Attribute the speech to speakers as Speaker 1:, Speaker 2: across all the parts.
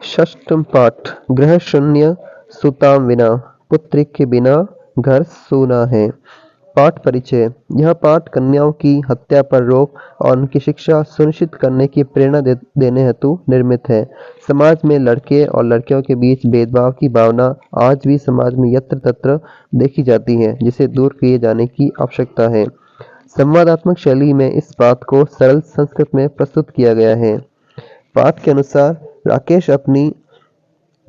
Speaker 1: षष्ठम पाठ गृह शून्य सुताम विना पुत्री के बिना घर सूना है। पाठ परिचय। यह पाठ कन्याओं की हत्या पर रोक और उनकी शिक्षा सुनिश्चित करने की प्रेरणा देने हेतु निर्मित है। समाज में लड़के और लड़कियों के बीच भेदभाव की भावना आज भी समाज में यत्र तत्र देखी जाती है, जिसे दूर किए जाने की आवश्यकता है। संवादात्मक शैली में इस बात को सरल संस्कृत में प्रस्तुत किया गया है। पाठ के अनुसार राकेश अपनी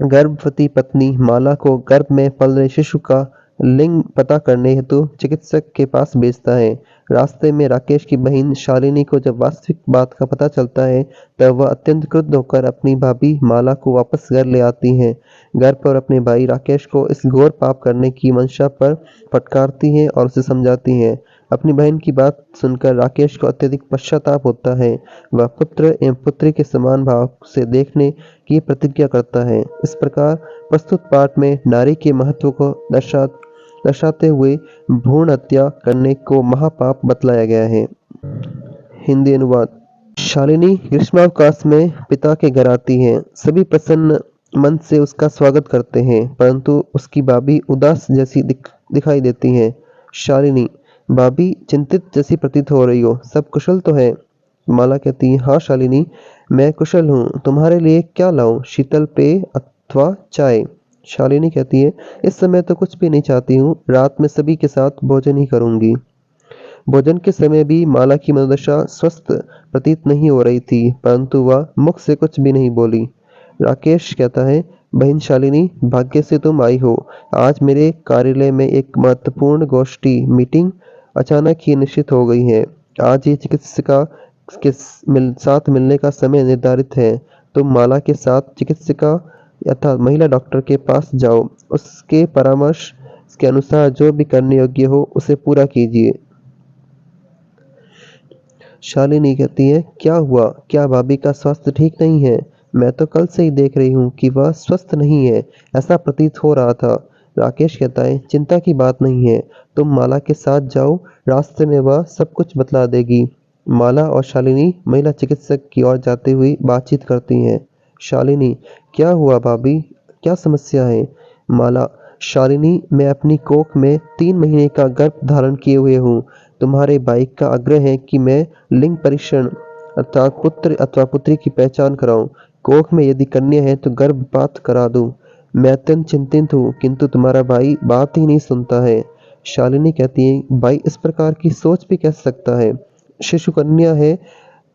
Speaker 1: गर्भवती पत्नी माला को गर्भ में पल रहे शिशु का लिंग पता करने हेतु चिकित्सक के पास भेजता है। रास्ते में राकेश की बहन शालिनी को जब वास्तविक बात का पता चलता है, तब वह अत्यंत क्रुद्ध होकर अपनी भाभी माला को वापस घर ले आती है। घर पर अपने भाई राकेश को इस घोर पाप करने की मंशा पर फटकारती है और उसे समझाती है। अपनी बहन की बात सुनकर राकेश को अत्यधिक पश्चाताप होता है। वह पुत्र एवं पुत्री के समान भाव से देखने की प्रतिज्ञा करता है। इस प्रकार प्रस्तुत पाठ में नारी के महत्व को दर्शाते हुए भ्रूण हत्या करने को महापाप बतलाया गया है। हिंदी अनुवाद। शालिनी ग्रीष्मावकाश में पिता के घर आती है। सभी प्रसन्न मन से उसका स्वागत करते हैं, परंतु उसकी भाभी उदास जैसी दिखाई देती है। शालिनी: भाभी, चिंतित जैसी प्रतीत हो रही हो, सब कुशल तो है? माला कहती है, हाँ शालिनी, मैं कुशल हूँ। तुम्हारे लिए क्या लाऊं, शीतल पेय अथवा चाय? शालिनी कहती है, इस समय तो कुछ भी नहीं चाहती हूँ, रात में सभी के साथ भोजन ही करूंगी। भोजन के समय भी माला की मनोदशा स्वस्थ प्रतीत नहीं हो रही थी, परंतु वह मुख से कुछ भी नहीं बोली। राकेश कहता है, बहन शालिनी, भाग्य से तुम आई हो। आज मेरे कार्यालय में एक महत्वपूर्ण गोष्ठी मीटिंग अचानक ही निश्चित हो गई है। आज ही चिकित्सिका के साथ मिलने का समय निर्धारित है। तुम माला के साथ चिकित्सिका अर्थात महिला डॉक्टर के पास जाओ। उसके परामर्श के अनुसार जो भी करने योग्य हो उसे पूरा कीजिए। शालिनी कहती है, क्या हुआ? क्या भाभी का स्वास्थ्य ठीक नहीं है? मैं तो कल से ही देख रही हूँ कि वह स्वस्थ नहीं है, ऐसा प्रतीत हो रहा था। राकेश कहता है, चिंता की बात नहीं है, तुम माला के साथ जाओ, रास्ते में वह सब कुछ बतला देगी। माला और शालिनी महिला चिकित्सक की ओर जाते हुए बातचीत करती हैं। शालिनी: क्या हुआ भाभी, क्या समस्या है? माला: शालिनी, मैं अपनी कोख में 3 महीने का गर्भ धारण किए हुए हूँ। तुम्हारे भाई का आग्रह है कि मैं लिंग परीक्षण अर्थात पुत्र अथवा पुत्री की पहचान कराऊं। कोख में यदि कन्या है तो गर्भपात करा दूं। मैं अत्यंत चिंतित हूँ, किंतु तुम्हारा भाई बात ही नहीं सुनता है। शालिनी कहती है, भाई इस प्रकार की सोच भी कैसे सकता है? शिशु कन्या है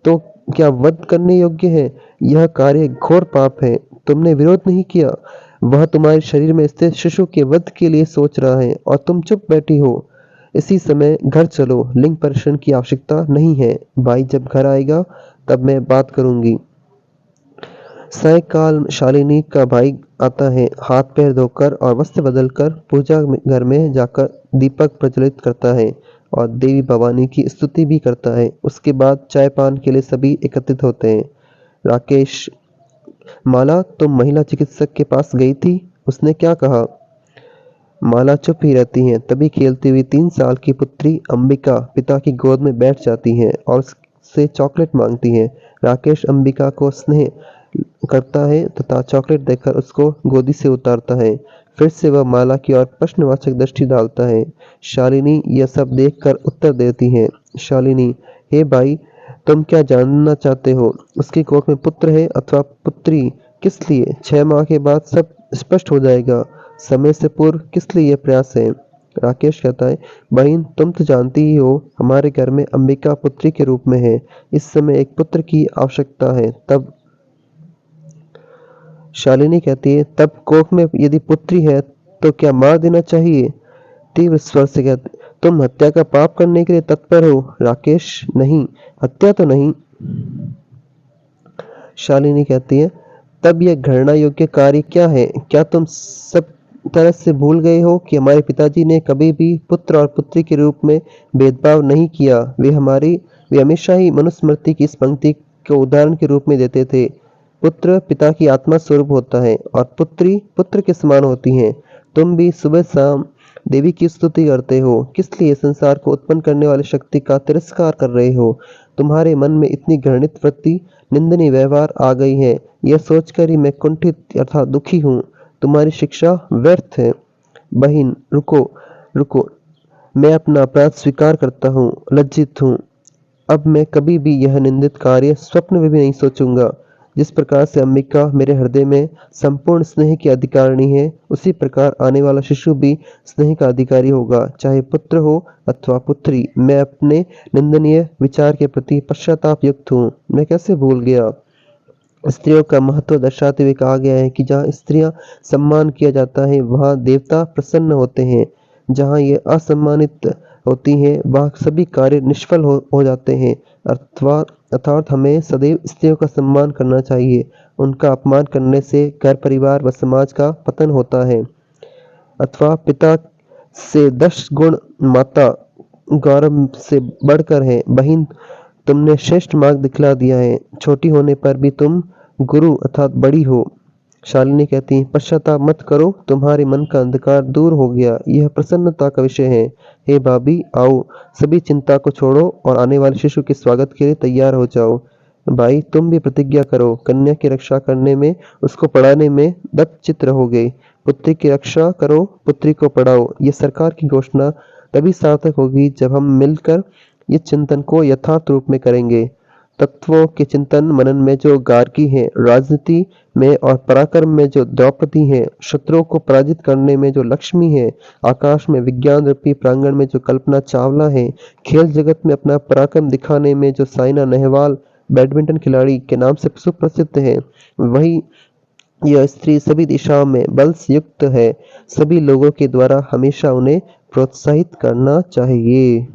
Speaker 1: तो क्या वध करने योग्य है? यह कार्य घोर पाप है। तुमने विरोध नहीं किया, वह तुम्हारे शरीर में स्थित शिशु के वध के लिए सोच रहा है और तुम चुप बैठी हो। इसी समय घर चलो, लिंग परीक्षण की आवश्यकता नहीं है। भाई जब घर आएगा तब मैं बात करूंगी। सायंकाल शालिनी का भाई आता है। हाथ पैर धोकर और वस्त्र बदलकर पूजा घर में जाकर दीपक प्रज्वलित करता है और देवी भवानी की स्तुति भी करता है। उसके बाद चाय पान के लिए सभी एकत्रित होते हैं। राकेश: माला, तुम महिला चिकित्सक के पास गई थी, उसने क्या कहा? माला चुप ही रहती है। तभी खेलती हुई 3 साल की पुत्री अंबिका पिता की गोद में बैठ जाती है और उससे चॉकलेट मांगती है। राकेश अंबिका को स्नेह करता है तथा चॉकलेट देकर उसको गोदी से उतारता है। फिर से वह माला की ओर प्रश्नवाचक दृष्टि डालता है। शालिनी यह सब देखकर उत्तर देती है। शालिनी: हे भाई, तुम क्या जानना चाहते हो? उसकी कोख में पुत्र है अथवा पुत्री? किस लिए? 6 माह के बाद सब स्पष्ट हो जाएगा। समय से पूर्व किस लिए यह प्रयास है? राकेश कहता है, बहन तुम तो जानती ही हो, हमारे घर में अंबिका पुत्री के रूप में है। इस समय एक पुत्र की आवश्यकता है। तब शालिनी कहती है, तब कोख में यदि पुत्री है तो क्या मार देना चाहिए? तीव्र स्वर से कहते, तुम हत्या का पाप करने के लिए तत्पर हो? राकेश: नहीं, हत्या तो नहीं। शालिनी कहती है, तब यह घृणा योग्य कार्य क्या है? क्या तुम सब तरह से भूल गए हो कि हमारे पिताजी ने कभी भी पुत्र और पुत्री के रूप में भेदभाव नहीं किया? वे हमेशा ही मनुस्मृति की इस पंक्ति को उदाहरण के रूप में देते थे। पुत्र पिता की आत्मा स्वरूप होता है और पुत्री पुत्र के समान होती है। तुम भी सुबह शाम देवी की स्तुति करते हो, किस लिए संसार को उत्पन्न करने वाली शक्ति का तिरस्कार कर रहे हो? तुम्हारे मन में इतनी घृणित वृत्ति, निंदनीय व्यवहार आ गई है, यह सोचकर ही मैं कुंठित अर्थात दुखी हूँ। तुम्हारी शिक्षा व्यर्थ है। बहन, रुको, रुको। मैं अपना अपराध स्वीकार करता हूँ, लज्जित हूँ। अब मैं कभी भी यह निंदित कार्य स्वप्न में भी नहीं सोचूंगा। जिस प्रकार से अंबिका मेरे हृदय में संपूर्ण स्नेह की अधिकारिणी है, उसी प्रकार आने वाला शिशु भी स्नेह का अधिकारी होगा, चाहे पुत्र हो अथवा पुत्री। मैं अपने निंदनीय विचार के प्रति पश्चाताप युक्त हूँ। मैं कैसे भूल गया। स्त्रियों का महत्व दर्शाते हुए कहा गया है कि जहाँ स्त्रियां सम्मान किया जाता है, वहाँ देवता प्रसन्न होते हैं। जहाँ ये असम्मानित होती हैं, वहाँ सभी कार्य निष्फल हो जाते हैं। अथवा अर्थात हमें सदैव स्त्रियों का सम्मान करना चाहिए। उनका अपमान करने से घर परिवार व समाज का पतन होता है। अथवा पिता से 10 गुण माता गौरव से बढ़कर है। बहन, तुमने श्रेष्ठ मार्ग दिखला दिया है। छोटी होने पर भी तुम गुरु अर्थात बड़ी हो। शालिनी कहती है, पश्चाताप मत करो, तुम्हारे मन का अंधकार दूर हो गया। यह प्रसन्नता का विषय है। हे भाभी, आओ, सभी चिंता को छोड़ो और आने वाले शिशु के स्वागत के लिए तैयार हो जाओ। भाई, तुम भी प्रतिज्ञा करो, कन्या की रक्षा करने में, उसको पढ़ाने में दत्तचित्त रहोगे। पुत्री की रक्षा करो, पुत्री को पढ़ाओ। ये सरकार की घोषणा तभी सार्थक होगी जब हम मिलकर इस चिंतन को यथार्थ रूप में करेंगे। तत्वों के चिंतन मनन में जो गार्गी हैं, राजनीति में और पराक्रम में जो द्रौपदी हैं, शत्रुओं को पराजित करने में जो लक्ष्मी है, आकाश में विज्ञान रूपी प्रांगण में जो कल्पना चावला है, खेल जगत में अपना पराक्रम दिखाने में जो साइना नेहवाल बैडमिंटन खिलाड़ी के नाम से सुप्रसिद्ध है, वही यह स्त्री सभी दिशाओं में बल से युक्त है। सभी लोगों के द्वारा हमेशा उन्हें प्रोत्साहित करना चाहिए।